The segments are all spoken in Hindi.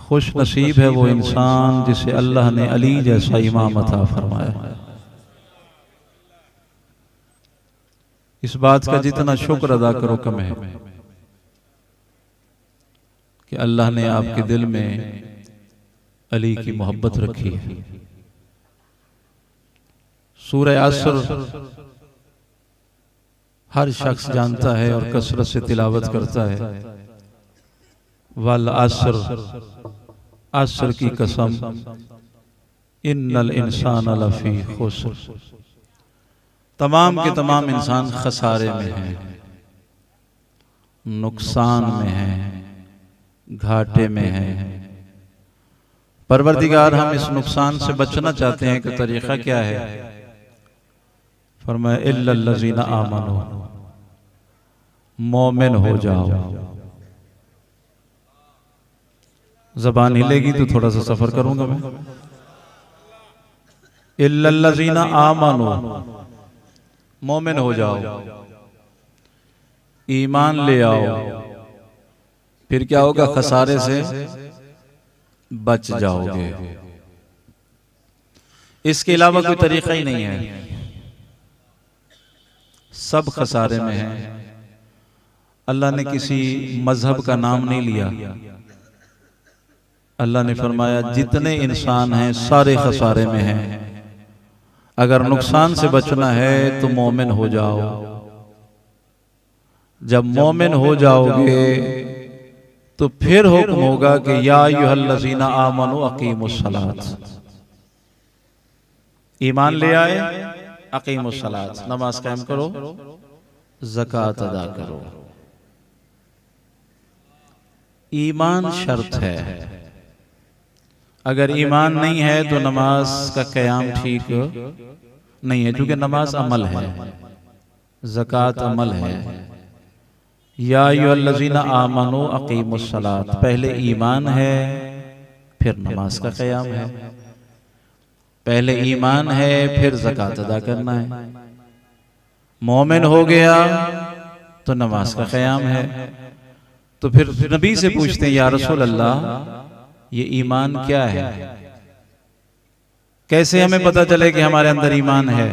खुश नसीब है वो इंसान जिसे अल्लाह ने अली जैसा इमाम अता फरमाया। इस बात का जितना शुक्र अदा करो कम है कि अल्लाह ने आपके दिल में अली की मोहब्बत रखी है। सूरह असर हर शख्स जानता है और कसरत से तिलावत करता है। वल असर, असर की कसम, इन्नल इंसान लफी खुस्र, तमाम के तमाम इंसान खसारे में हैं, नुकसान में हैं, घाटे में हैं। परवरदिगार हम इस नुकसान से बचना चाहते हैं कि तरीका क्या है? फरमाया इल्लल्लज़ीना आमनू, मोमिन हो जाओ। ज़बान हिलेगी तो थोड़ा सा सफर करूंगा मैं। इल्लल्लज़ीना आमनू, मोमिन हो जाओ, ईमान ले आओ, फिर क्या होगा? खसारे से बच जाओगे। इसके अलावा कोई तरीका ही नहीं है। सब खसारे में हैं। अल्लाह ने किसी मजहब का नाम नहीं लिया। अल्लाह ने फरमाया जितने इंसान हैं सारे खसारे में हैं। अगर नुकसान से बचना है तो मोमिन हो जाओ। जब मोमिन हो जाओगे तो फिर हुक्म होगा कि या अय्युहल्लज़ीना आमनू अकीमुस्सलात, ईमान ले आए, अकीमुस्सलात, नमाज कायम करो, ज़कात अदा करो। ईमान शर्त है। अगर ईमान नहीं है तो नमाज का क़याम ठीक नहीं है, क्योंकि नमाज अमल है, ज़कात अमल है। या अय्युहल्लज़ीना आमनू अकीमुस्सलात, पहले ईमान है फिर नमाज का क़याम है। पहले ईमान है फिर ज़कात अदा करना है। मोमिन हो गया तो नमाज का क़याम है। तो फिर नबी से पूछते हैं या रसूल अल्लाह ये ईमान क्या है? कैसे हमें पता चले कि हमारे अंदर ईमान है?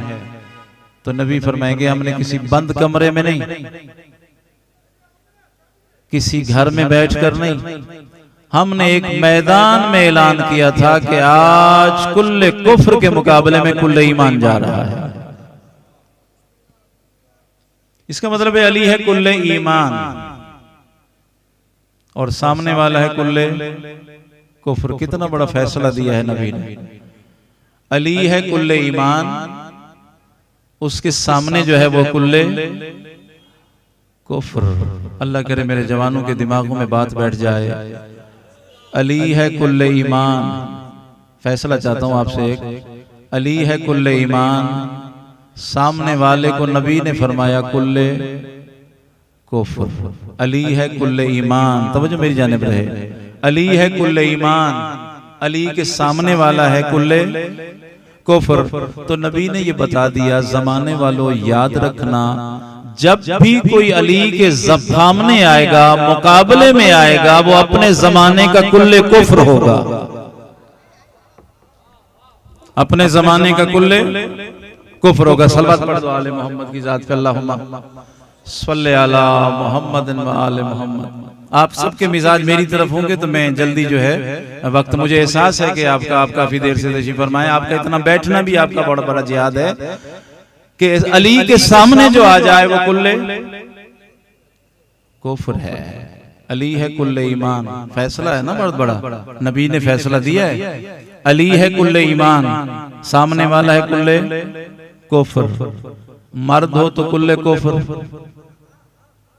तो नबी फरमाएंगे हमने किसी बंद कमरे में नहीं, किसी घर में बैठकर नहीं, हमने एक मैदान में ऐलान किया था कि आज कुल्ले कुफ्र के मुकाबले में कुल्ले ईमान जा रहा है। इसका मतलब है अली है कुल्ले ईमान और सामने वाला है कुल्ले कुफ्र। कितना बड़ा फैसला दिया है नबी ने। अली है कुल्ले ईमान, उसके सामने जो है वो कुल्ले कुफ्र। अल्लाह करे मेरे जवानों के दिमागों में बात बैठ जाए। अली है कुल्ले ईमान, फैसला चाहता हूं आपसे एक, अली है कुल्ले ईमान, सामने वाले को नबी ने फरमाया कुल्ले कुफ्र। अली है कुल्ले ईमान, तवज्जो मेरी जानिब रहे। अली है कुल्ले ईमान, अली के सामने वाला है कुल्ले कुफ्र। तो नबी ने ये बता दिया जमाने वालों याद रखना, जब भी कोई अली के सामने आएगा, मुकाबले में आएगा, वो अपने जमाने का कुल्ले कुफ्र होगा। अपने जमाने का कुल्ले कुफ्र होगा। सल्लल्लाहु अलैहि मोहम्मद की जात पे अल्लाहुम्मा सल्ले अला मोहम्मद व आले मोहम्मद। आप सबके मिजाज मेरी तरफ होंगे तो मैं जल्दी जो है वक्त, मुझे एहसास है कि आप काफी देर से तशरीफ फरमाए, आपका इतना बैठना भी आपका बड़ा बड़ा जिहाद है कि अली के सामने जो आ जाए वो कुल्ले कुफ्र है। अली है कुल्ले ईमान, फैसला है ना बहुत बड़ा, नबी ने फैसला दिया है। अली है कुल्ले ईमान, सामने वाला है कुल्ले कुफ्र। मर्द हो तो कुल्ले कुफ्र,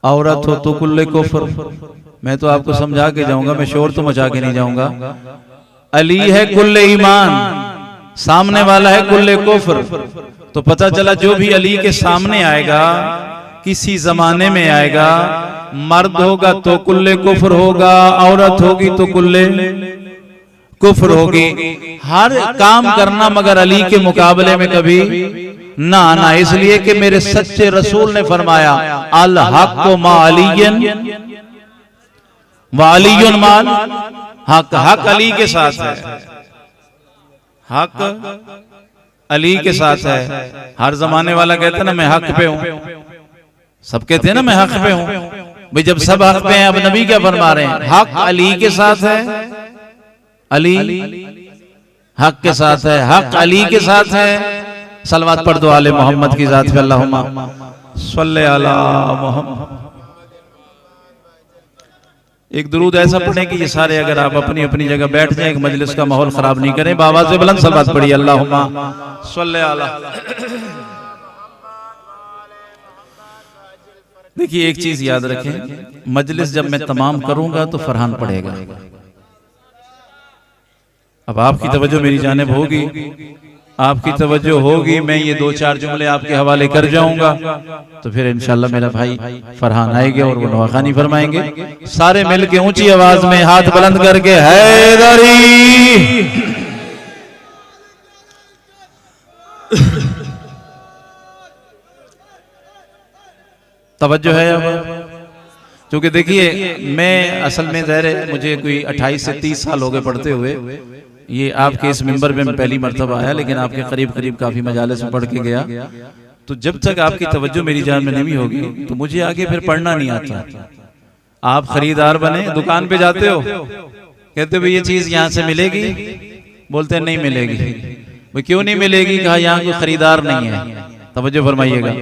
औरत हो तो कुल्ले कुफ्र। मैं तो आपको समझा के जाऊंगा, मैं शोर तो मचा के नहीं जाऊंगा। अली है कुल्ले ईमान, सामने वाला है कुल्ले कुफ्र। तो पता चला जो भी अली के सामने आएगा, किसी जमाने में आएगा, मर्द होगा तो कुल्ले कुफ्र होगा, औरत होगी तो कुल्ले कुफ्र होगी। हर काम करना मगर अली के मुकाबले में कभी ना आना, इसलिए कि मेरे सच्चे रसूल ने फरमाया अल हक मा अलियन व अलियुन माल हक हक अली के साथ है, हक अली के साथ है। हर जमाने वाला कहता है ना मैं हक पे हूं, सब कहते हैं ना मैं हक पे हूं। भाई जब सब हक पे हैं, अब नबी क्या फरमा रहे हैं? हक अली के साथ है, अली हक के साथ है, हक अली के साथ है। सलवात पढ़ दो आले मोहम्मद की जात पे, अल्लाहुम्मा सल्ले अला मोहम्मद। एक दुरूद ऐसा पढ़े कि ये सारे अगर आप अपनी अपनी जगह बैठ जाएं, एक मजलिस का माहौल खराब नहीं करें। बाबा से बुलंद सलवात पढ़िए, अल्लाहुम्मा सल्ले अला। देखिए एक चीज याद रखें, मजलिस जब मैं तमाम करूंगा तो फरहान पढ़ेगा। अब आपकी तवज्जो मेरी जानिब होगी, आपकी तवज्जो होगी, मैं ये दो चार जुमले आपके हवाले कर जाऊंगा तो फिर इंशाल्लाह मेरा भाई फरहान आएंगे और वो नवाखानी फरमाएंगे। सारे मिलके ऊंची आवाज में हाथ बुलंद करके हैदरी। तवज्जो है अब, क्योंकि देखिए मैं असल में ज़ाहिर मुझे कोई 28 से 30 साल हो गए पढ़ते हुए। ये आपके इस मिंबर पे मैं पहली मर्तबा आया, लेकिन आपके करीब करीब काफी मजालिस में पढ़ के गया। तो जब तक आपकी तवज्जो मेरी जान में नहीं होगी तो मुझे आगे फिर पढ़ना नहीं आता। आप खरीदार बने, दुकान पे जाते हो, कहते भाई ये चीज यहाँ से मिलेगी, बोलते हैं नहीं मिलेगी। भाई क्यों नहीं मिलेगी? कहा यहाँ कोई खरीदार नहीं है। तवज्जो फरमाइएगा,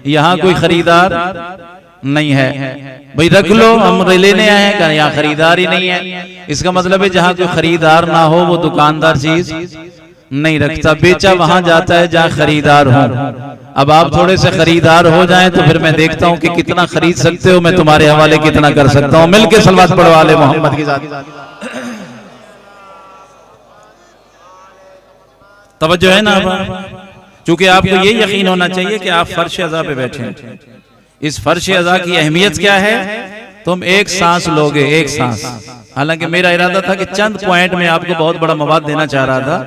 यहाँ कोई खरीदार नहीं है। भाई रख लो, हम लेने आए हैं, यहाँ खरीदार ही नहीं है। इसका मतलब है जहाँ कोई खरीदार ना हो वो दुकानदार चीज नहीं रखता। बेचा वहां जाता है जहाँ खरीदार हो। अब आप थोड़े से खरीदार हो जाएं तो फिर मैं देखता हूँ कि कितना खरीद सकते हो, मैं तुम्हारे हवाले कितना कर सकता हूँ। मिलके सलवात पढ़ो आले मोहम्मद की जात। तवज्जो है ना? चूंकि आपको ये यकीन होना चाहिए कि आप फर्श अज़ा पे बैठे हैं। इस फर्श अज़ा की अहमियत क्या है? तुम एक सांस लोगे, एक सांस। हालांकि मेरा इरादा था कि चंद पॉइंट में आपको बहुत बड़ा मवाद देना चाह रहा था,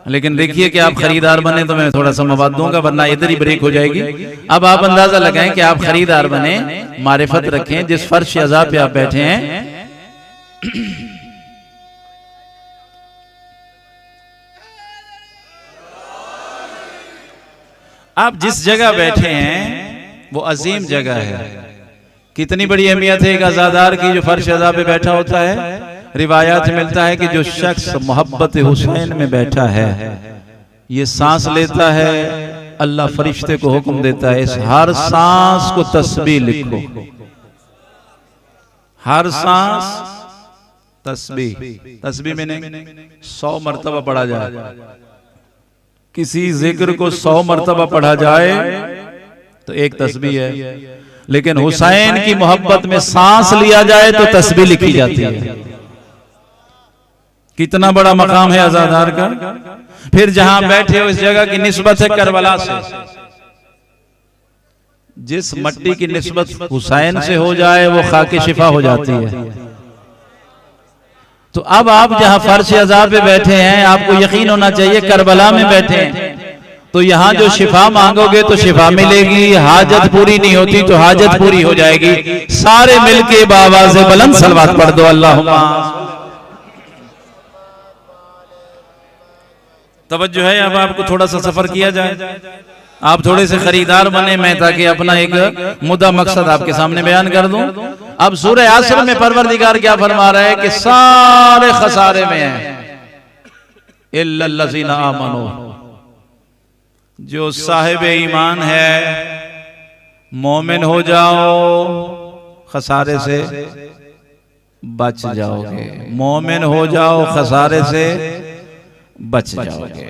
लेकिन देखिए कि आप खरीदार बने तो मैं थोड़ा सा मवाद दूंगा, वरना इधर ही ब्रेक हो जाएगी। अब आप अंदाजा लगाएं कि आप खरीदार बने, मारिफत रखें जिस फर्श अज़ा पे आप बैठे हैं। आप जिस जगह बैठे हैं वो अजीम जगह है। कितनी बड़ी अहमियत है एक अज़ादार की जो फर्श अज़ा पे बैठा होता है। रिवायात मिलता है कि जो शख्स मोहब्बत हुसैन में बैठा है, ये सांस लेता है, अल्लाह फरिश्ते को हुक्म देता है इस हर सांस को तस्बीह लिखो। हर सांस तस्बीह, तस्बीह में नहीं 100 मरतबा पढ़ा जाए। किसी जिक्र को 100 मरतबा पढ़ा जाए तो एक तस्बीह है, लेकिन हुसैन की मोहब्बत में सांस लिया जाए तो तस्बीह लिखी जाती है। कितना बड़ा मकाम है अज़ादार का। फिर जहां बैठे हो इस जगह की निस्बत है करबला से। जिस मट्टी की निस्बत हुसैन से हो जाए वो खाके शिफा हो जाती है। तो अब आप जहां फर्श अज़ा पे बैठे हैं, आपको यकीन होना चाहिए करबला में बैठे हैं, तो यहाँ जो शिफा मांगोगे तो शिफा मिलेगी, हाजत पूरी नहीं होती तो हाजत पूरी हो जाएगी। सारे मिलके बाबा से बुलंद सलवात पढ़ दो, अल्लाहुम्मा। तवज्जो है? अब आपको थोड़ा सा सफर किया जाए, आप थोड़े से खरीदार बने, मैं ताकि अपना एक मुद्दा मकसद आपके सामने बयान कर दूं। अब सूरह असर में परवरदिगार क्या फरमा रहा है कि सारे खसारे में हैं इल्लल्लज़ीना आमनू। जो साहिब ईमान है, मोमिन हो जाओ, खसारे से बच जाओगे। मोमिन हो जाओ, खसारे से बच जाओगे।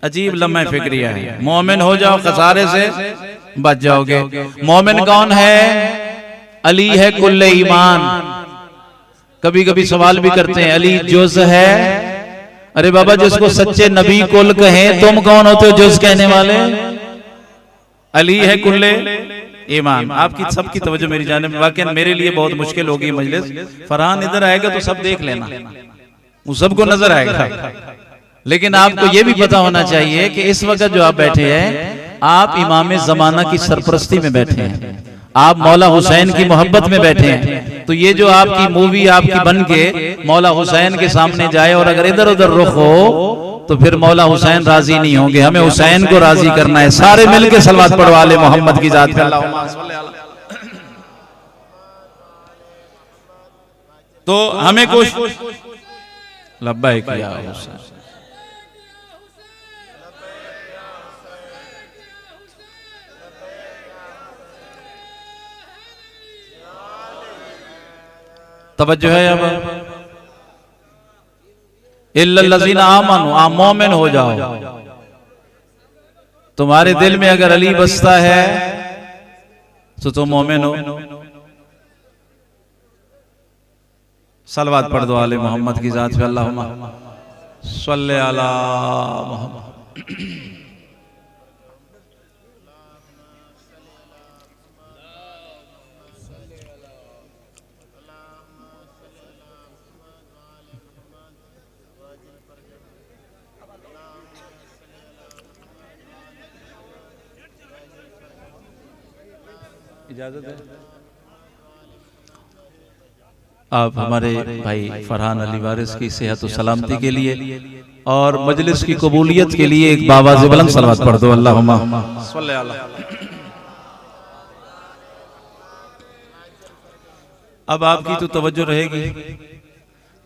अजीब लम्हा फिक्रिया है। मोमिन हो जाओ, खसारे से बच जाओगे। मोमिन कौन है? अली है कुल्ले ईमान। कभी कभी सवाल भी करते हैं अली जुज़ है। अरे बाबा, जिसको सच्चे नबी कुल कहें, तुम कौन होते हो जुज़ कहने वाले? अली है कुल्ले ईमान। आपकी सबकी तवज्जो मेरी जानिब। वाकई मेरे लिए बहुत मुश्किल होगी मजलिस। फरहान इधर आएगा तो सब देख लेना, वो सबको नजर आएगा। लेकिन आपको यह भी पता होना चाहिए कि इस वक्त जो आप बैठे हैं, आप इमाम ज़माना की सरपरस्ती में बैठे हैं। आप मौला हुसैन की मोहब्बत में बैठे हैं, तो ये जो आपकी मूवी आपकी बन के मौला हुसैन के सामने जाए और अगर इधर उधर रुख हो तो फिर मौला हुसैन राजी नहीं होंगे। हमें हुसैन को राजी करना है। सारे मिलके सलवात पढ़वा ले मोहम्मद की जात पे। तो हमें कुछ लब्बैक या हुसैन। तवज्जो है अब। इल्लल्लज़ीना आमनू, आप मोमिन हो जाओ। तुम्हारे दिल में अगर अली बसता है तो तुम मोमिन हो। सलवात पढ़ दो आले मोहम्मद की जात पे। अल्लाहुम्मा सल्ले अला मुहम्मद। इजाजत है। आप हमारे भाई फरहान अली वारिस की सेहत और सलामती के लिए और मजलिस की कबूलियत के लिए एक बावाज़ बुलंद सलवात पढ़ दो। अल्लाहुम्मा सल्ले अला। अब आपकी तो तवज्जो रहेगी।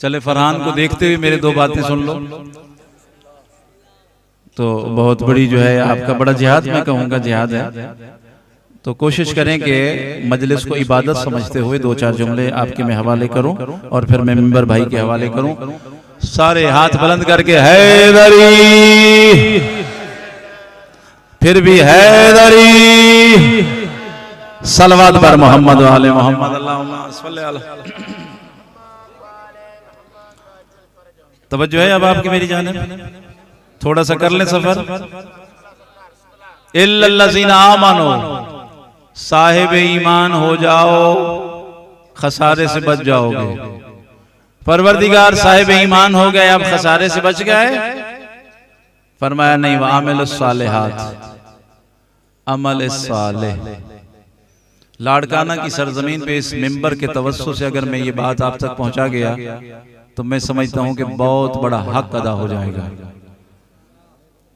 चले फरहान को देखते हुए मेरे दो बातें सुन लो। तो बहुत बड़ी जो है आपका बड़ा जिहाद, मैं कहूँगा जिहाद है। तो कोशिश करें कि मजलिस को इबादत समझते हुए दो चार जुमले आपके मैं हवाले करूं और फिर मैं मेंबर भाई के हवाले करूं। सारे हाथ बुलंद करके हैदरी, फिर भी हैदरी, सलवात पर मोहम्मद वाले मोहम्मद। अल्लाहुम्मा सल्ले अला। तवज्जो है अब आपकी मेरी जानिब। थोड़ा सा कर लें सफर। इल्लल्लज़ीना आमनू, साहिब ईमान हो जाओ, खसारे से बच जाओगे। परवरदिगार साहिब ईमान हो गए, आप खसारे से बच गए। फरमाया नहीं, व आमिलुस सालिहात, अमल सालेह। लाड़काना की सरजमीन पे इस मिंबर के तवस्सु से अगर मैं ये बात आप तक पहुंचा गया तो मैं समझता हूं कि बहुत बड़ा हक अदा हो जाएगा।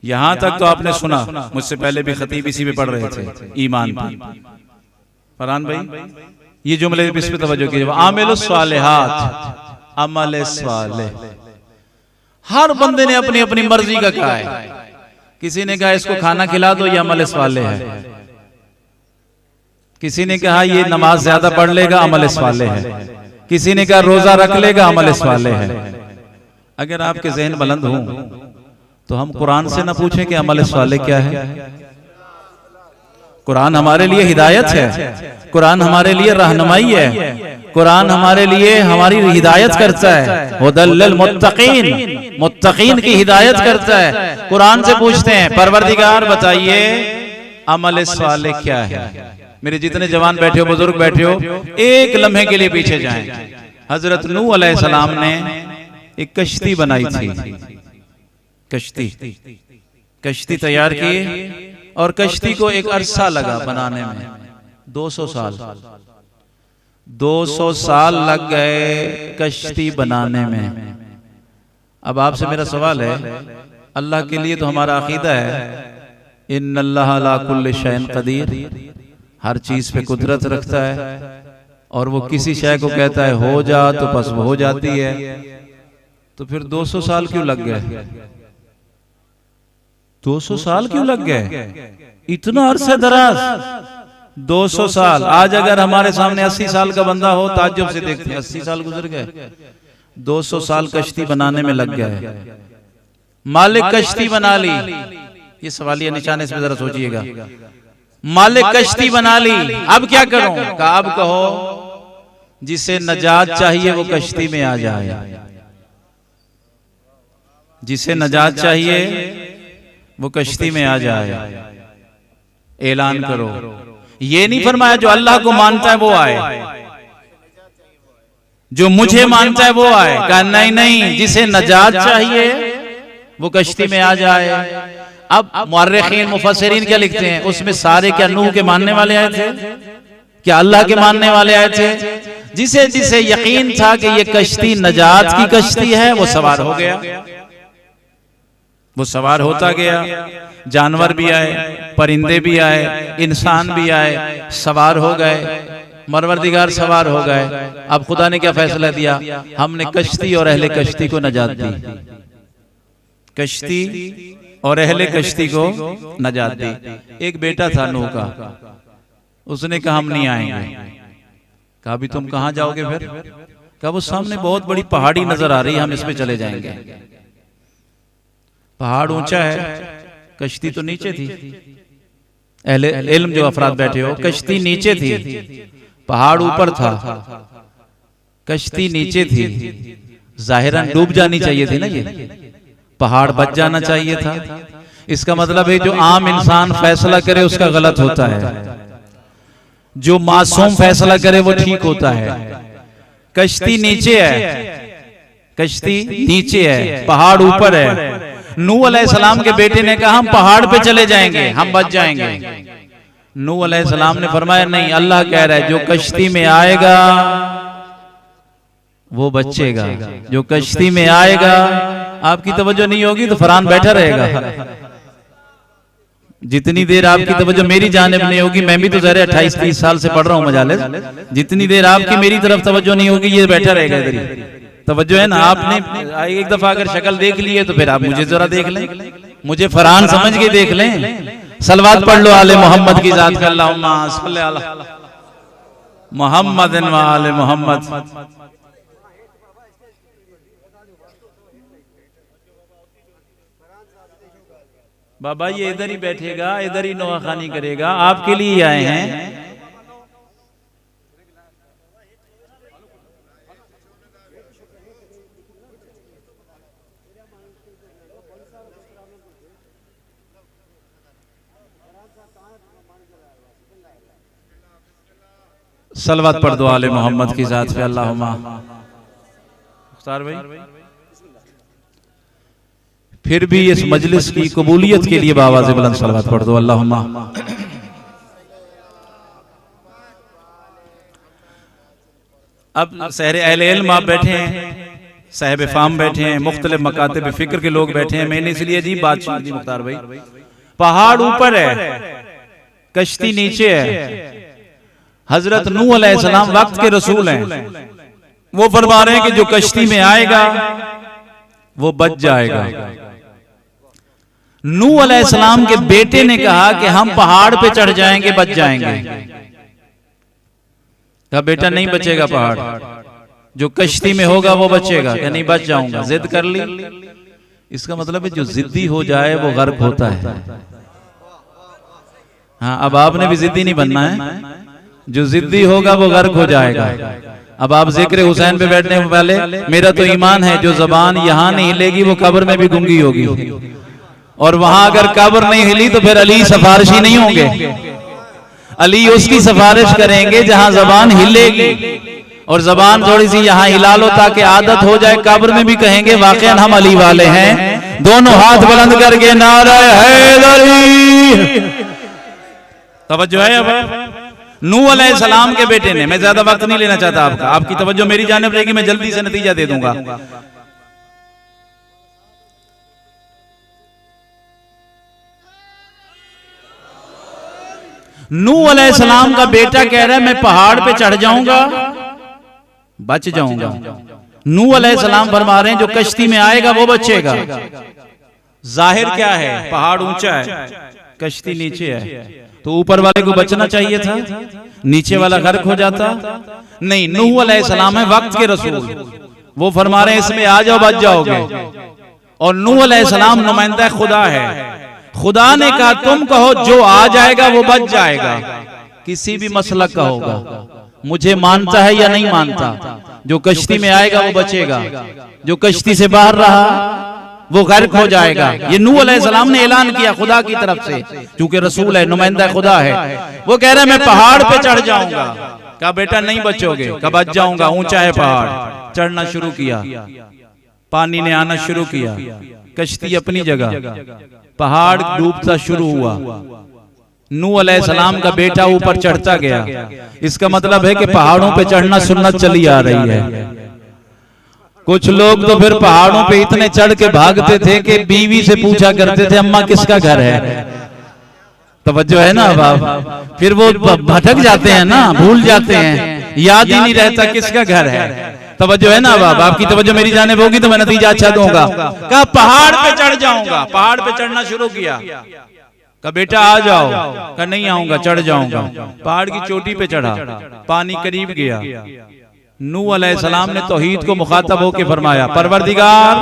यहां तक तो आपने सुना, मुझसे पहले भी खतीब इसी पे पढ़ रहे थे ईमान पे। फरहान भाई ये जुमले इस पे तवज्जो कीजिए। आमिलुस सालिहात, अमल सालेह। हर बंदे ने अपनी अपनी मर्जी का कहा है। किसी ने कहा इसको खाना खिला दो, ये अमल सालेह है। किसी ने कहा ये नमाज ज्यादा पढ़ लेगा, अमल सालेह है। किसी ने कहा रोजा रख लेगा, अमल सालेह है। अगर आपके ज़हन बुलंद हो तो हम कुरान से ना पूछें कि अमल सालेह क्या है। कुरान हमारे लिए हिदायत है, कुरान हमारे लिए रहनुमाई है, कुरान हमारे लिए हमारी हिदायत करता है। हुदल्लिल मुत्तकीन, मुत्तकीन की हिदायत करता है। कुरान से पूछते हैं परवरदिगार बताइए अमल सालेह क्या है। मेरे जितने जवान बैठे हो, बुजुर्ग बैठे हो, एक लम्हे के लिए पीछे जाएं। हजरत नूह अलैहिस्सलाम ने एक कश्ती बनाई थी। कश्ती तैयार की और कश्ती को एक अरसा लगा बनाने में। 200 साल 200 साल लग गए कश्ती बनाने में। अब आपसे मेरा सवाल है, अल्लाह के लिए तो हमारा अकीदा है इन्नल्लाह अला कुल्लि शैइन कदीर, हर चीज पे कुदरत रखता है और वो किसी शय को कहता है हो जा तो बस वो हो जाती है। तो फिर 200 साल क्यों लग गए? 200 साल क्यों लग गए? इतना अरसा दराज 200 साल। आज अगर हमारे सामने 80 साल का बंदा हो ताज्जुब से देखते हैं 80 साल गुजर गए। 200 साल कश्ती बनाने में लग गए। मालिक कश्ती बना ली, ये सवालिया निशाने से जरा सोचिएगा। मालिक कश्ती बना ली, अब क्या करूं? कहा अब कहो जिसे नजात चाहिए वो कश्ती में आ जाए। जिसे नजात चाहिए वो कश्ती में आ जाए। ऐलान करो। ये नहीं फरमाया जो अल्लाह को मानता है वो आए, जो मुझे मानता है वो आए। कहा नहीं नहीं, जिसे नजात चाहिए वो कश्ती में आ जाए। अब मुअर्रिखीन मुफस्सिरीन क्या लिखते हैं उसमें? सारे क्या नूह के मानने वाले आए थे? क्या अल्लाह के मानने वाले आए थे? जिसे जिसे यकीन था कि ये कश्ती नजात की कश्ती है, वो सवार हो गया, वो सवार होता गया। जानवर भी आए, परिंदे भी आए, इंसान भी आए, सवार हो गए, परवरदिगार सवार हो गए। अब खुदा ने क्या फैसला दिया? हमने कश्ती और अहले कश्ती को नजात दी, कश्ती और अहले कश्ती को नजात दी। एक बेटा था नूह का, उसने कहा हम नहीं आएंगे। कहा भी तुम कहां जाओगे फिर? कहा वो सामने बहुत बड़ी पहाड़ी नजर आ रही है, हम इसमें चले जाएंगे। पहाड़ ऊंचा है, कश्ती तो नीचे थी। अहले इल्म जो अफराद बैठे हो, कश्ती नीचे थी, पहाड़ ऊपर था, कश्ती नीचे थी। जाहिरन डूब जानी चाहिए थी ना, ये पहाड़ बच जाना चाहिए था। इसका मतलब है जो आम इंसान फैसला करे उसका गलत होता है, जो मासूम फैसला करे वो ठीक होता है। कश्ती नीचे है, कश्ती नीचे है, पहाड़ ऊपर है। नूह अलैहिस्सलाम के बेटे ने कहा हम पहाड़ पे चले जाएंगे, हम बच जाएंगे। नूह अलैहिस्सलाम ने फरमाया नहीं, अल्लाह कह रहा है जो कश्ती में आएगा वो बचेगा, जो कश्ती में आएगा। आपकी तवज्जो नहीं होगी तो फरहान बैठा रहेगा। जितनी देर आपकी तवज्जो मेरी जानिब नहीं होगी, मैं भी तो ज़रा 28-30 साल से पढ़ रहा हूँ मजालिस, जितनी देर आपकी मेरी तरफ तवज्जो नहीं होगी ये बैठा रहेगा इधर ही। तवज्जो है ना? आपने एक दफा अगर शक्ल देख ली है तो फिर आप मुझे जरा देख लें, मुझे फरहान समझ के देख लें। सलवात पढ़ लो आले मोहम्मद की जात का, अल्लाहुम्मा सल्ली अला मुहम्मद व आले मोहम्मद। बाबा ये इधर ही बैठेगा, इधर ही नौखानी करेगा, आपके लिए आए हैं। सलवत पढ़ दो आले मोहम्मद की जात पे, अल्लाहुम्मा। मुख्तार भाई फिर भी इस मजलिस की कबूलियत के लिए बावाज़ बुलंद सलवत पढ़ दो, अल्लाहुम्मा। अब सहरे अहले इल्म आप बैठे हैं, साहिब फाम बैठे हैं, मुख्तलिफ मकातिब फिक्र के लोग बैठे हैं। मैंने इसलिए अजीब बात सुन दी मुख्तार भाई, पहाड़ ऊपर है, कश्ती नीचे है। हजरत नूह अलैहिस्सलाम वक्त के रसूल हैं, वो फरमा रहे हैं कि जो कश्ती में आएगा वो बच जाएगा। नूह अलैहिस्सलाम के बेटे ने कहा कि हम पहाड़ पे चढ़ जाएंगे, बच जाएंगे। कहा बेटा नहीं बचेगा पहाड़, जो कश्ती में होगा वो बचेगा। क्या नहीं बच जाऊंगा, जिद कर ली। इसका मतलब है जो जिद्दी हो जाए वो गर्क होता है। हाँ, अब आपने भी जिद्दी नहीं बनना है, जो जिद्दी होगा वो गर्क हो जाएगा। अब आप जिक्र हुसैन पे बैठने वाले, मेरा तो ईमान है जो जबान यहाँ नहीं हिलेगी वो कब्र में भी गूंगी होगी, और वहां अगर कब्र नहीं हिली तो फिर अली सिफारिशी नहीं होंगे। अली उसकी सिफारिश करेंगे जहां जबान हिलेगी, और जबान थोड़ी सी यहाँ हिला लो ताकि आदत हो जाए, कब्र में भी कहेंगे वाकई हम अली वाले हैं। दोनों हाथ बुलंद करके नारा हैदरी। तवज्जो है? अब नूह अलैहिस्सलाम के बेटे ने, मैं ज्यादा वक्त नहीं लेना चाहता आपका, आपकी तवज्जो मेरी जानिब रहेगी, मैं जल्दी से नतीजा दे दूंगा। नूह अलैहिस्सलाम का बेटा कह रहा है मैं पहाड़ पे चढ़ जाऊंगा, बच जाऊंगा। नूह अलैहिस्सलाम फरमा रहे हैं जो कश्ती में आएगा वो बचेगा। जाहिर क्या है? पहाड़ ऊंचा है, कश्ती नीचे है, तो ऊपर वाले को बचना चाहिए था, नीचे वाला गर्क हो जाता। नहीं, नूह अलैहिस्सलाम है वक्त के रसूल, वो फरमा रहे हैं इसमें आ जाओ बच जाओगे। और नूह अलैहिस्सलाम नुमाइंदा खुदा है, खुदा ने कहा तुम कहो जो आ जाएगा वो बच जाएगा। किसी भी मसलक का होगा, मुझे मानता है या नहीं मानता, जो कश्ती में आएगा वो बचेगा, जो कश्ती से बाहर रहा वो गर्क हो जाएगा। ये नूह अलैहिस्सलाम ने ऐलान किया खुदा की तरफ से, क्योंकि रसूल है, नुमाइंदा खुदा है। वो कह रहे हैं मैं पहाड़ पे चढ़ जाऊंगा। कहा बेटा नहीं बचोगे। कहा बच जाऊंगा, ऊंचा है पहाड़। चढ़ना शुरू किया, पानी ने आना शुरू किया, कश्ती अपनी जगह, पहाड़ डूबता शुरू हुआ। नूह अलैहिस्सलाम का बेटा ऊपर चढ़ता गया। इसका मतलब है कि पहाड़ों पे चढ़ना सुन्नत चली आ रही है। कुछ लोग तो फिर पहाड़ों पे इतने चढ़ के भागते थे कि बीवी से पूछा करते थे अम्मा किसका घर है। तवज्जो है ना बाप, फिर वो भटक जाते हैं ना, भूल जाते हैं, याद ही नहीं रहता किसका घर है। तवज्जो है ना बाप, आपकी तवज्जो मेरी जानिब होगी तो मैं नतीजा अच्छा दूंगा। कहा पहाड़ पे चढ़ जाऊंगा, पहाड़ पे चढ़ना शुरू किया। कहा बेटा आ जाओ, कहा नहीं आऊंगा, चढ़ जाऊंगा। पहाड़ की चोटी पे चढ़ा, पानी करीब गया। नूह अलैहिस्सलाम ने तौहीद को मुखातब होकर फरमाया परवरदिगार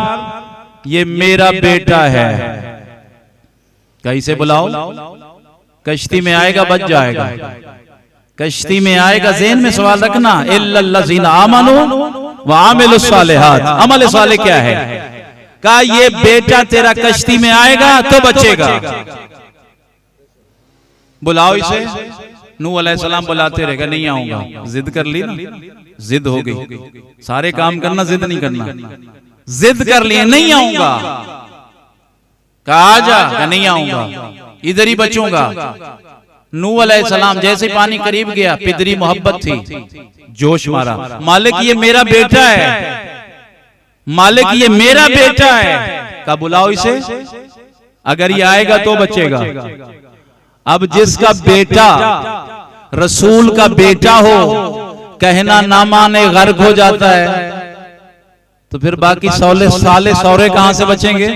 ये मेरा बेटा है, कैसे बुलाओ, कश्ती में आएगा बच जाएगा, कश्ती में आएगा। ज़हन में सवाल रखना, इल्लल्लज़ीना आमनू व आमिलुस सालिहात, अमल साले क्या है। कहा ये बेटा तेरा कश्ती में आएगा तो बचेगा, बुलाओ इसे। नूह अलैहिस्सलाम बुलाते रहेगा, नहीं आऊंगा। जिद कर ली ना, जिद हो गई। सारे काम करना, जिद नहीं करना। जिद कर लिए नहीं आऊंगा, कहा आ जा, कहा नहीं आऊंगा, इधर ही बचूंगा। नूह अलैहिस्सलाम जैसे पानी करीब गया, पिदरी मोहब्बत थी, जोश मारा, मालिक ये मेरा बेटा है, मालिक ये मेरा बेटा है। कहा बुलाओ इसे, अगर ये आएगा तो बचेगा। अब जिसका बेटा रसूल का बेटा हो, कहना ना माने गर्क हो जाता है, तो फिर बाकी साले सौरे कहां से बचेंगे।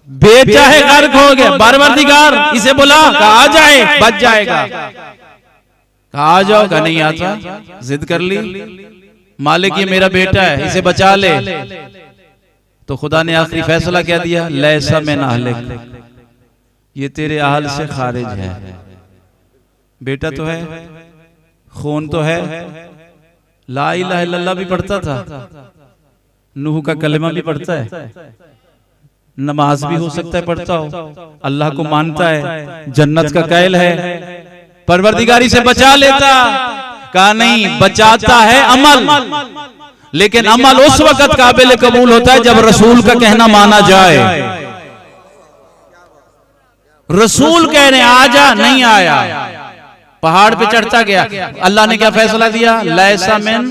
बेटा है गर्क हो गया, परवरदिगार इसे बुला, कहा आ जाए बच जाएगा। कहा आ जाओ, कहा नहीं आता, जिद कर ली, मालिक ये मेरा बेटा है, इसे बचा ले। तो खुदा ने आखिरी फैसला क्या दिया, लैसा मिन अहलिक, ये तेरे अहल से खारिज है। बेटा तो है, खून तो है, ला इलाहा इल्लल्लाह भी पढ़ता था, नूह का कलमा भी पढ़ता है, नमाज भी हो सकता है पढ़ता हो, अल्लाह को मानता है, जन्नत का कैल है, परवरदिगारी से बचा लेता। कहा नहीं, बचाता है अमल, लेकिन अमल उस वक्त काबिल कबूल होता है जब रसूल का कहना माना जाए। रसूल कह रहे आ जा, नहीं आया, पहाड़ पे चढ़ता गया। अल्लाह ने क्या फैसला दिया, लैसा मिन,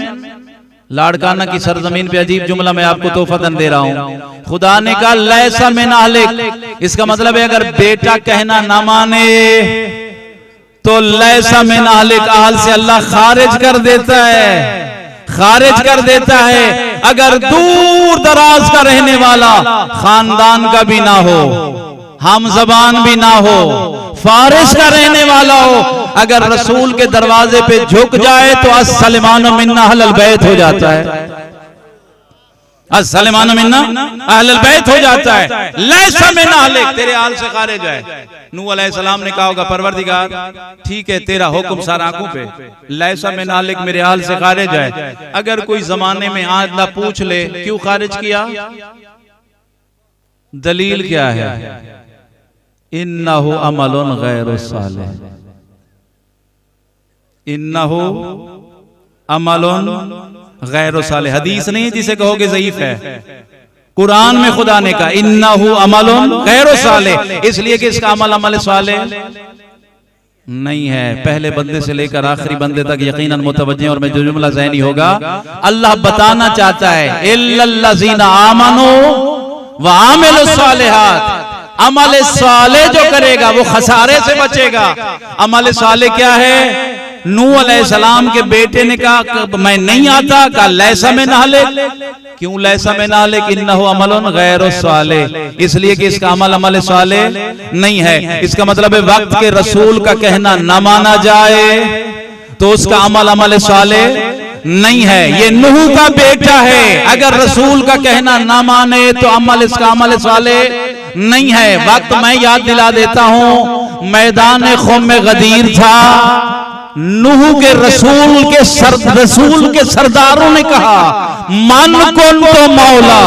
लाड़काना की सरजमीन पे अजीब जुमला मैं आपको तोहफतन दे रहा हूं। खुदा ने कहा लैसा मिन अहलिक, इसका मतलब है अगर बेटा कहना ना माने तो लैसा मिन अहलिक, अहल से अल्लाह खारिज कर देता है, खारिज कर देता है। अगर दूर दराज का रहने वाला, खानदान का भी ना हो, हम जबान भी ना हो, फारिस का रहने वाला हो, अगर रसूल के दरवाजे पे झुक जाए तो अस्सलामु मिन्ना अहलल बैत हो जाता है, अस्सलामु मिन्ना अहलल बैत हो जाता है। लैसा मिन अहलिक, तेरे आल से खारिज है। नूह अलैहिस्सलाम ने कहा होगा परवरदिगार ठीक है तेरा हुक्म सारा आंखों पे, लैसा मिन अहलिक मेरे आल से खारिज है। अगर कोई जमाने में आदला पूछ ले क्यों खारिज किया, दलील क्या है, इन्नहु अमलुन गैरु सालिह, इन्नहु अमलुन गैरु सालिह। हदीस नहीं जिसे कहोगे ज़ईफ है, कुरान में खुदा ने कहा इन्नहु अमलुन गैरु सालिह, इसलिए कि इसका अमल अमल सालिह नहीं है। पहले बंदे से लेकर आखिरी बंदे तक यकीनन मुतवज्जे, और मैं जो जुमला ज़हनी होगा, अल्लाह बताना चाहता है इल्लल्लज़ीना आमनू व आमिलुस सालिहात, अमल साले जो करेगा वो खसारे से बचेगा। अमल साले क्या है, नूह अलैहिस्सलाम के बेटे ने कहा मैं नहीं आता, कहा लैसा मिन अहलिक, क्यों लैसा मिन अहलिक, इन्नहु अमलुन गैरु सालिह, इसलिए कि इसका अमल अमल साले नहीं है। इसका मतलब है वक्त के रसूल का कहना न माना जाए तो उसका अमल अमल साले नहीं है। ये नूह का बेटा है, अगर रसूल का कहना ना माने तो अमल इसका अमल साले नहीं है। वक्त मैं याद दिला देता हूं, मैदान ख़ौम गदीर था, नूह के रसूल के सरदारों ने कहा मन कुन तो मौला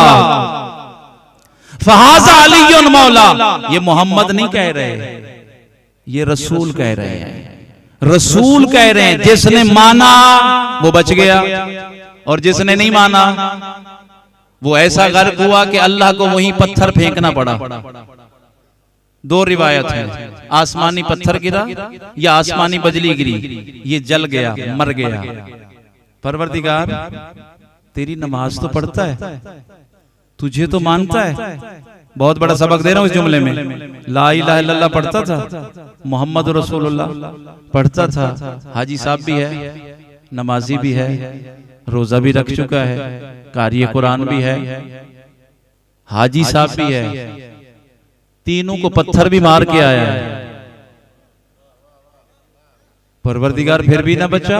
फहाज़ा अलीयुन मौला। ये मोहम्मद नहीं कह रहे, ये रसूल कह रहे हैं, रसूल कह रहे हैं। जिसने माना वो बच गया, और जिसने नहीं माना वो ऐसा गर्क हुआ कि अल्लाह को वहीं पत्थर फेंकना पड़ा। दो रिवायत है, आसमानी पत्थर गिरा या आसमानी बजली गिरी, ये जल गया, मर गया। परवरदिगार तेरी नमाज तो पढ़ता है, तुझे तो मानता है। बहुत बड़ा सबक दे रहा हूं इस जुमले में। ला इलाहा इल्लल्लाह पढ़ता था, मोहम्मद रसूलुल्लाह पढ़ता था, हाजी साहब भी है, नमाजी भी है, रोजा भी रख चुका है, कारी कुरान भी है, हाजी साहब भी है, तीनों को पत्थर भी मार के आया है। परवरदिगार फिर भी ना बचा।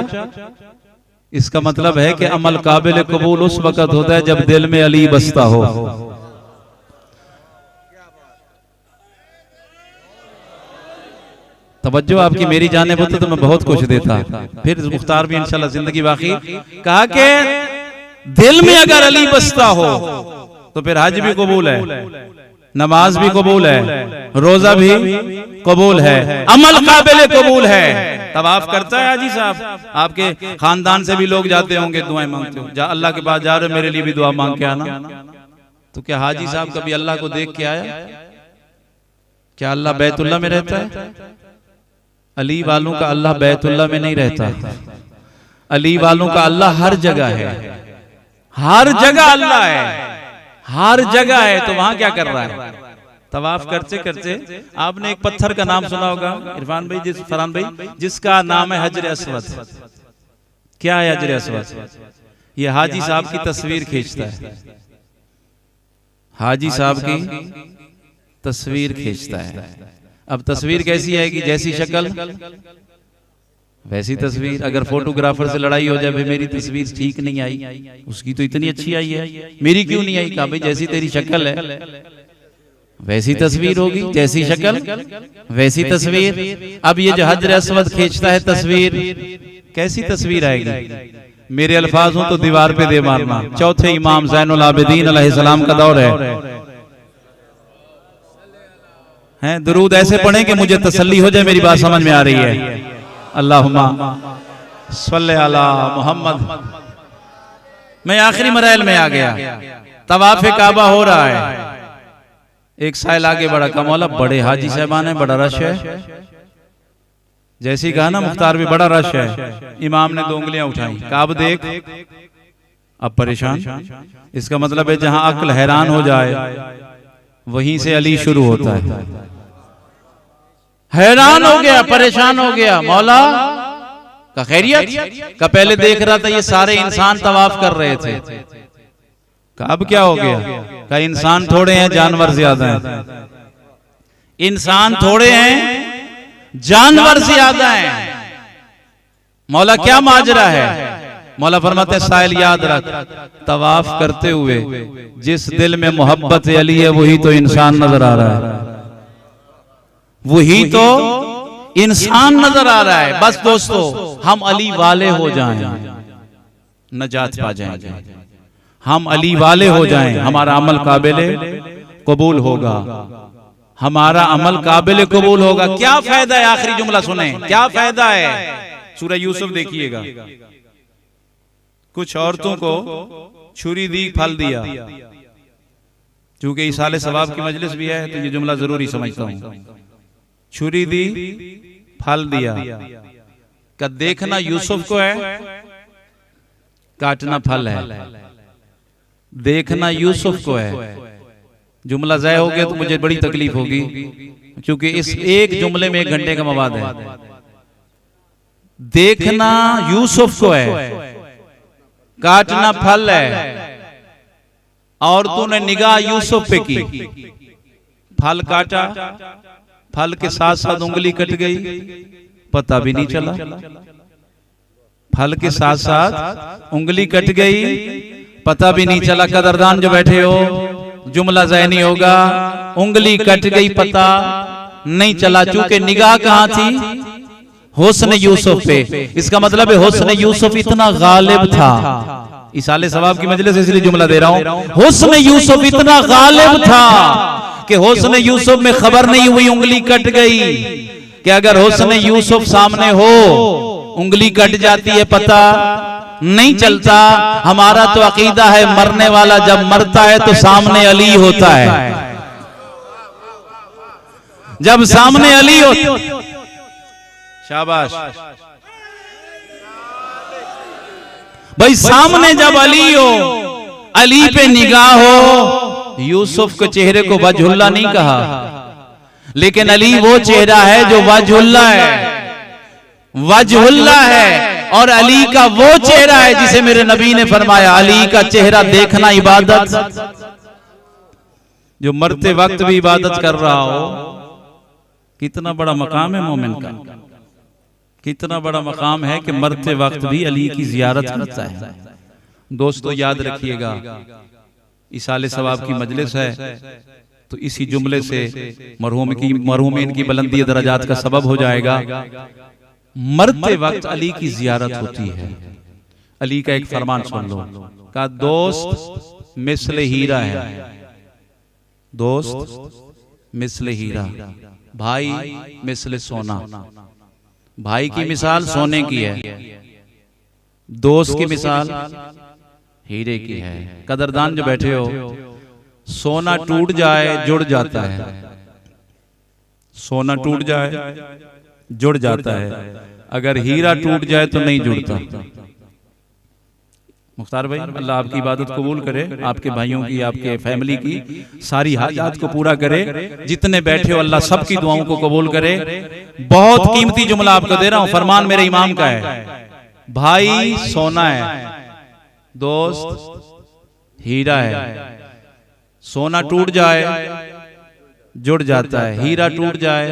इसका मतलब है कि अमल काबिल कबूल उस वक्त होता है जब दिल में अली बसता हो। तवज्जो आपकी मेरी जानिब होती तो मैं बहुत कुछ देता। फिर मुख्तार भी इंशाल्लाह जिंदगी बाकी कहा कि दिल में अगर अली बसता हो तो फिर हज भी कबूल है, नमाज भी कबूल है, रोजा भी कबूल है, अमल काबिल कबूल है। तवाफ करता है हाजी साहब, आपके खानदान से भी लोग जाते होंगे, दुआएं मांगते हो, जा अल्लाह के पास जा रहे हो, मेरे लिए भी दुआ मांग के आना। तो क्या हाजी साहब कभी अल्लाह को देख के आया? क्या अल्लाह बैतुल्लाह में रहता है? अली वालों का अल्लाह बैतुल्लाह में नहीं रहता। अली वालों का अल्लाह हर जगह है, हर जगह अल्लाह है, हर जगह है। तो वहां क्या कर रहा है? तवाफ करते करते आपने एक पत्थर का नाम सुना होगा इरफान भाई, फरहान भाई, जिसका नाम है हजर अस्वद। क्या है हजर अस्वद? ये हाजी साहब की तस्वीर खींचता है, हाजी साहब की तस्वीर खींचता है। अब तस्वीर कैसी है कि जैसी शक्ल वैसी तस्वीर। अगर फोटोग्राफर से लड़ाई हो जाए, भाई मेरी तस्वीर ठीक नहीं आई, उसकी तो इतनी अच्छी आई है, मेरी क्यों नहीं आई? कहा भाई जैसी तेरी शक्ल है वैसी तस्वीर होगी, जैसी शक्ल वैसी तस्वीर। अब ये जो हजर अस्वद खींचता है तस्वीर, कैसी तस्वीर आएगी? मेरे अल्फाज हो तो दीवार पे दे मारना। चौथे इमाम ज़ैनुल आबिदीन अलैहिस्सलाम का दौर है, दुरूद ऐसे पढ़ें कि मुझे तसल्ली हो जाए, मेरी बात समझ में आ रही है। अल्लाहुम्मा सल्ले अला मोहम्मद। मैं आखिरी मराइल में आ गया, तवाफ़े काबा हो रहा है। एक साइल आगे बढ़ा, का मौला बड़े हाजी साहबान है, बड़ा रश है। जैसी कहा ना मुख्तार भी, बड़ा रश है। इमाम ने दो उंगलियां उठाई, काब देख, अब परेशान। इसका मतलब है जहां अक्ल हैरान हो जाए वहीं से अली शुरू होता है। हैरान हो गया, परेशान हो गया, मौला का खैरियत का पहले देख रहा था ये सारे इंसान तवाफ कर रहे थे। का अब क्या हो गया? का इंसान थोड़े हैं, जानवर ज्यादा हैं। इंसान थोड़े हैं, जानवर ज्यादा हैं। मौला क्या माजरा है? मौला फरमाते हैं साहिल याद रख, तवाफ करते हुए जिस दिल में मोहब्बत अली है वही तो इंसान नजर आ रहा है, वही तो इंसान नजर आ रहा है। बस दोस्तों हम अली वाले हो जाएं, नजात पा जाएंगे। हम अली वाले हो जाएं, हमारा अमल काबिले कबूल होगा, हमारा अमल काबिले कबूल होगा। क्या फायदा है? आखिरी जुमला सुने, क्या फायदा है? सूरह यूसुफ देखिएगा, कुछ औरतों को छुरी दी, फल दिया। चूंकि इसाले सवाब की मजलिस भी है तो ये जुमला जरूरी समझता हूं। छुरी दी, फल दिया, का देखना यूसुफ को है, काटना फल है। देखना यूसुफ को है। जुमला ज़ाय हो गया तो मुझे बड़ी तकलीफ होगी, क्योंकि इस एक जुमले में 1 घंटे का मवाद है। देखना यूसुफ को है, काटना फल है, और तूने निगाह यूसुफ पे की, फल काटा, फल के साथ साथ उंगली कट गई, पता भी नहीं चला। फल के साथ साथ उंगली कट गई, पता भी नहीं चला। कदरदान जो बैठे हो, जुमला ज़ाय नहीं होगा। उंगली कट गई, पता नहीं चला, चूंकि निगाह कहां थी? हुस्न यूसुफ पे। इसका मतलब है हुस्न यूसुफ इतना गालिब था। इसाले सवाब की मजलिस इसलिए जुमला दे रहा हूं, हुस्न यूसुफ इतना गालिब था कि हुस्न यूसुफ में खबर नहीं हुई, उंगली कट गई। कि अगर हुस्न यूसुफ सामने हो, उंगली कट जाती है, पता नहीं चलता। हमारा तो अकीदा है मरने वाला जब मरता है तो सामने अली होता है। जब सामने अली हो, शाबाश भाई, सामने जब अली हो, अली पे निगाह हो। यूसुफ के चेहरे को वजहुल्लाह नहीं कहा, लेकिन अली वो चेहरा है जो वजहुल्लाह है, वजहुल्लाह है। और अली का वो चेहरा है जिसे मेरे नबी ने फरमाया, अली का चेहरा देखना इबादत। जो मरते वक्त भी इबादत कर रहा हो, कितना बड़ा मकाम है मोमिन का, कितना बड़ा मकाम है कि मरते वक्त भी अली की जियारत करता है। दोस्तों याद रखिएगा, इसाले सवाब की मजलिस है, तो इसी जुमले से मरहूमीन की बुलंदी दरजात का सबब हो जाएगा। मरते वक्त अली की जियारत होती है। अली का एक फरमान सुन लो, का दोस्त मिस्ल हीरा है, दोस्त मिस्ल हीरा, भाई मिस्ल सोना। भाई की मिसाल सोने की है, दोस्त की मिसाल हीरे की है। कदरदान जो बैठे हो, सोना टूट जाए जुड़ जाता है, सोना टूट जाए जुड़ जाता है, अगर हीरा टूट जाए तो नहीं जुड़ता। मुख्तार भाई, अल्लाह आपकी इबादत कबूल करे, आपके भाइयों की, आपके फैमिली की सारी हाजात को पूरा करे। जितने बैठे हो अल्लाह सबकी दुआओं को कबूल करे। बहुत कीमती जुमला आपको दे रहा हूं, फरमान मेरे इमाम का है, भाई सोना है, दोस्त हीरा है। सोना टूट जाए जुड़ जाता है, हीरा टूट जाए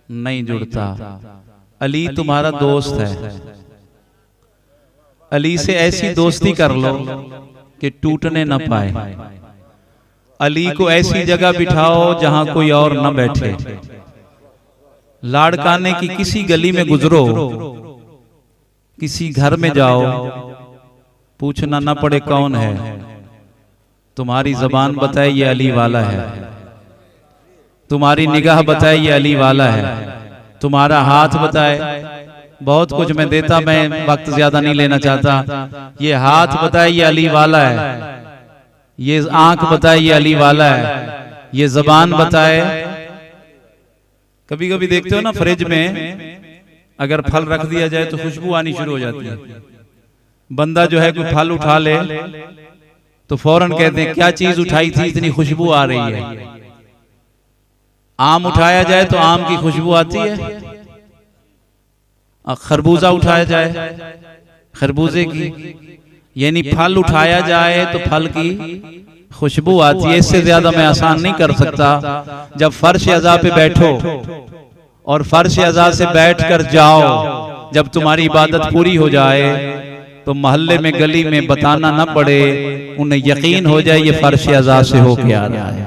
नहीं जुड़ता। अली तुम्हारा दोस्त है, अली से ऐसी दोस्ती कर लो कि टूटने न पाए। अली को ऐसी जगह बिठाओ जहां कोई और न बैठे। लाड़काने की किसी गली में गुजरो, किसी घर में जाओ, पूछना न पड़े कौन है, तुम्हारी जबान बताए ये अली वाला है, तुम्हारी निगाह बताए ये अली वाला है, तुम्हारा हाथ बताए। बहुत कुछ मैं देता, मैं वक्त ज्यादा नहीं लेना चाहता। ये हाथ बताए ये अली वाला है, ये आंख बताए ये अली वाला है, ये जबान बताए। कभी कभी देखते हो ना फ्रिज में अगर फल रख दिया जाए तो खुशबू आनी शुरू हो जाती है। बंदा जो है कोई फल उठा ले तो फौरन कहते हैं क्या चीज उठाई थी, इतनी खुशबू आ रही है। आम उठाया जाए तो आम की खुशबू आती है, खरबूजा उठाया जाए खरबूजे की, यानी फल उठाया जाए तो फल की खुशबू आती है। इससे ज्यादा मैं आसान नहीं कर सकता। जब फर्श अज़ा पे बैठो और फर्श अज़ा से बैठकर जाओ, जब तुम्हारी इबादत पूरी हो जाए तो मोहल्ले में गली में बताना न पड़े, उन्हें यकीन हो जाए ये फर्श अज़ा से होके आ रहा है।